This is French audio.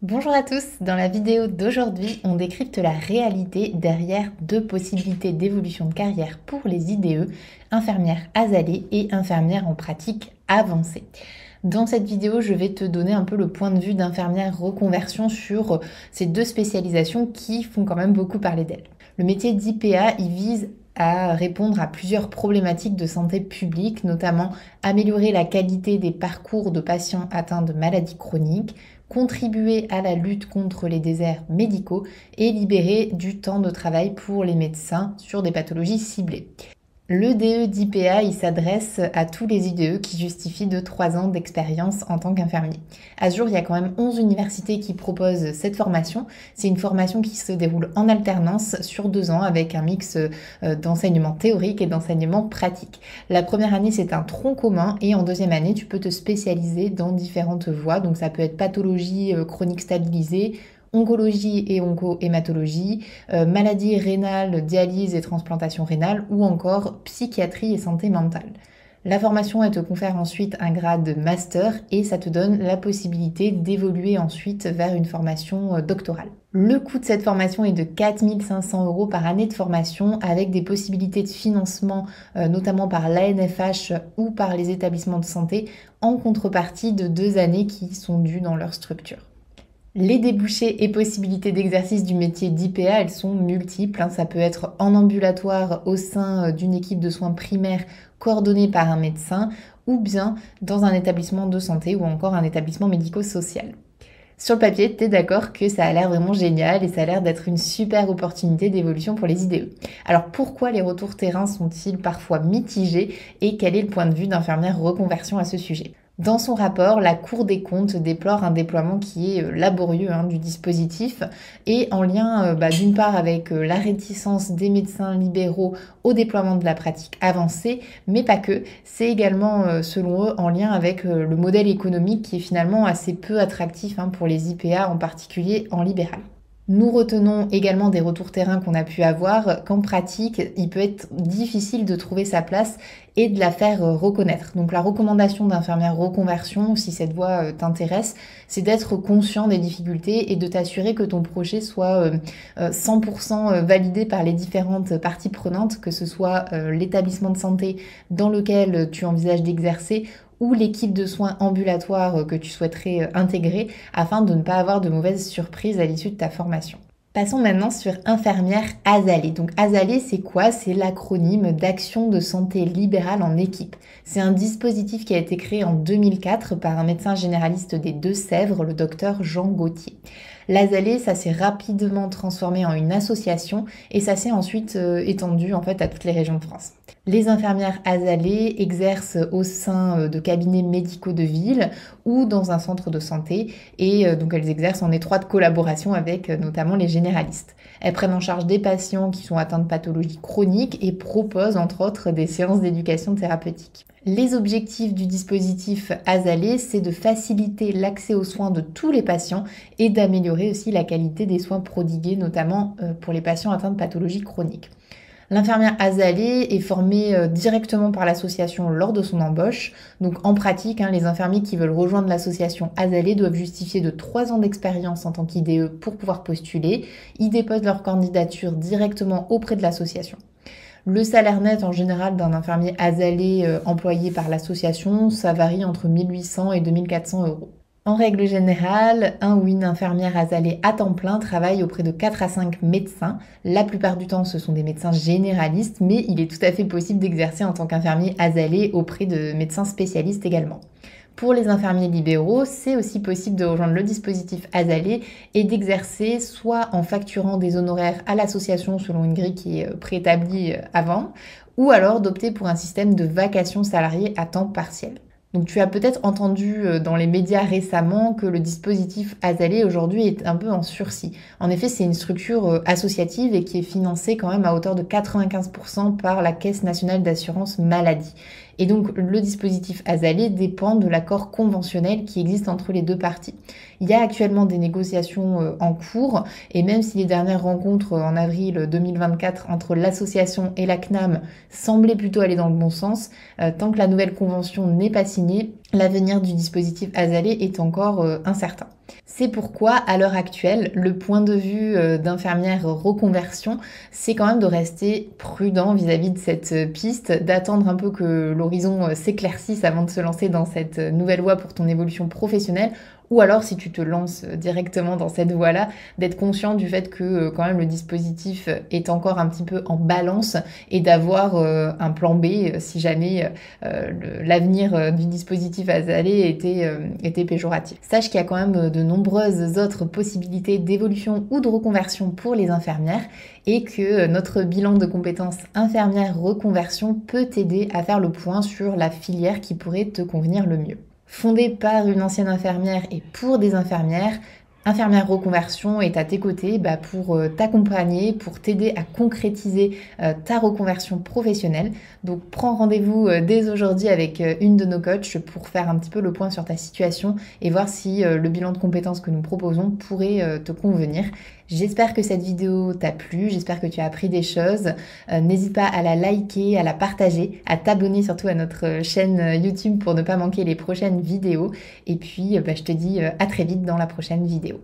Bonjour à tous, dans la vidéo d'aujourd'hui, on décrypte la réalité derrière deux possibilités d'évolution de carrière pour les IDE, infirmière azalée et infirmière en pratique avancée. Dans cette vidéo, je vais te donner un peu le point de vue d'infirmière reconversion sur ces deux spécialisations qui font quand même beaucoup parler d'elles. Le métier d'IPA, il vise à répondre à plusieurs problématiques de santé publique, notamment améliorer la qualité des parcours de patients atteints de maladies chroniques, contribuer à la lutte contre les déserts médicaux et libérer du temps de travail pour les médecins sur des pathologies ciblées. Le DE d'IPA, il s'adresse à tous les IDE qui justifient de 3 ans d'expérience en tant qu'infirmier. À ce jour, il y a quand même 11 universités qui proposent cette formation. C'est une formation qui se déroule en alternance sur 2 ans avec un mix d'enseignement théorique et d'enseignement pratique. La première année, c'est un tronc commun et en deuxième année, tu peux te spécialiser dans différentes voies. Donc ça peut être pathologie chronique stabilisée, oncologie et onco-hématologie, maladies rénales, dialyse et transplantation rénale ou encore psychiatrie et santé mentale. La formation, elle te confère ensuite un grade master et ça te donne la possibilité d'évoluer ensuite vers une formation doctorale. Le coût de cette formation est de 4 500 € par année de formation avec des possibilités de financement notamment par l'ANFH ou par les établissements de santé en contrepartie de 2 années qui sont dues dans leur structure. Les débouchés et possibilités d'exercice du métier d'IPA, elles sont multiples. Ça peut être en ambulatoire au sein d'une équipe de soins primaires coordonnée par un médecin ou bien dans un établissement de santé ou encore un établissement médico-social. Sur le papier, tu es d'accord que ça a l'air vraiment génial et ça a l'air d'être une super opportunité d'évolution pour les IDE. Alors pourquoi les retours terrain sont-ils parfois mitigés et quel est le point de vue d'infirmière reconversion à ce sujet ? Dans son rapport, la Cour des comptes déplore un déploiement qui est laborieux du dispositif et en lien d'une part avec la réticence des médecins libéraux au déploiement de la pratique avancée, mais pas que. C'est également, selon eux, en lien avec le modèle économique qui est finalement assez peu attractif pour les IPA, en particulier en libéral. Nous retenons également des retours terrain qu'on a pu avoir qu'en pratique, il peut être difficile de trouver sa place et de la faire reconnaître. Donc la recommandation d'infirmière reconversion, si cette voie t'intéresse, c'est d'être conscient des difficultés et de t'assurer que ton projet soit 100% validé par les différentes parties prenantes, que ce soit l'établissement de santé dans lequel tu envisages d'exercer ou l'équipe de soins ambulatoires que tu souhaiterais intégrer afin de ne pas avoir de mauvaises surprises à l'issue de ta formation. Passons maintenant sur infirmière azalée. Donc azalée, c'est quoi? C'est l'acronyme d'Action de santé libérale en équipe. C'est un dispositif qui a été créé en 2004 par un médecin généraliste des Deux-Sèvres, le docteur Jean Gauthier. L'azalée, ça s'est rapidement transformé en une association et ça s'est ensuite étendu en fait à toutes les régions de France. Les infirmières azalées exercent au sein de cabinets médicaux de ville ou dans un centre de santé et donc elles exercent en étroite collaboration avec notamment les généralistes. Elles prennent en charge des patients qui sont atteints de pathologies chroniques et proposent entre autres des séances d'éducation thérapeutique. Les objectifs du dispositif azalée, c'est de faciliter l'accès aux soins de tous les patients et d'améliorer aussi la qualité des soins prodigués, notamment pour les patients atteints de pathologies chroniques. L'infirmière azalée est formée directement par l'association lors de son embauche. Donc en pratique, les infirmiers qui veulent rejoindre l'association azalée doivent justifier de 3 ans d'expérience en tant qu'IDE pour pouvoir postuler. Ils déposent leur candidature directement auprès de l'association. Le salaire net en général d'un infirmier azalé employé par l'association, ça varie entre 1 800 et 2 400 €. En règle générale, un ou une infirmière azalée à temps plein travaille auprès de 4 à 5 médecins. La plupart du temps, ce sont des médecins généralistes, mais il est tout à fait possible d'exercer en tant qu'infirmier azalé auprès de médecins spécialistes également. Pour les infirmiers libéraux, c'est aussi possible de rejoindre le dispositif azalé et d'exercer soit en facturant des honoraires à l'association selon une grille qui est préétablie avant, ou alors d'opter pour un système de vacation salariée à temps partiel. Donc tu as peut-être entendu dans les médias récemment que le dispositif azalée aujourd'hui est un peu en sursis. En effet, c'est une structure associative et qui est financée quand même à hauteur de 95% par la Caisse nationale d'assurance maladie. Et donc le dispositif azalée dépend de l'accord conventionnel qui existe entre les deux parties. Il y a actuellement des négociations en cours et même si les dernières rencontres en avril 2024 entre l'association et la CNAM semblaient plutôt aller dans le bon sens, tant que la nouvelle convention n'est pas signée, l'avenir du dispositif azalée est encore incertain. C'est pourquoi, à l'heure actuelle, le point de vue d'infirmière reconversion, c'est quand même de rester prudent vis-à-vis de cette piste, d'attendre un peu que l'horizon s'éclaircisse avant de se lancer dans cette nouvelle voie pour ton évolution professionnelle. Ou alors, si tu te lances directement dans cette voie-là, d'être conscient du fait que quand même le dispositif est encore un petit peu en balance et d'avoir un plan B si jamais l'avenir du dispositif Azalée était péjoratif. Sache qu'il y a quand même de nombreuses autres possibilités d'évolution ou de reconversion pour les infirmières et que notre bilan de compétences infirmière reconversion peut t'aider à faire le point sur la filière qui pourrait te convenir le mieux. Fondée par une ancienne infirmière et pour des infirmières, Infirmière Reconversion est à tes côtés pour t'accompagner, pour t'aider à concrétiser ta reconversion professionnelle. Donc prends rendez-vous dès aujourd'hui avec une de nos coachs pour faire un petit peu le point sur ta situation et voir si le bilan de compétences que nous proposons pourrait te convenir. J'espère que cette vidéo t'a plu, j'espère que tu as appris des choses. N'hésite pas à la liker, à la partager, à t'abonner surtout à notre chaîne YouTube pour ne pas manquer les prochaines vidéos. Et puis je te dis à très vite dans la prochaine vidéo.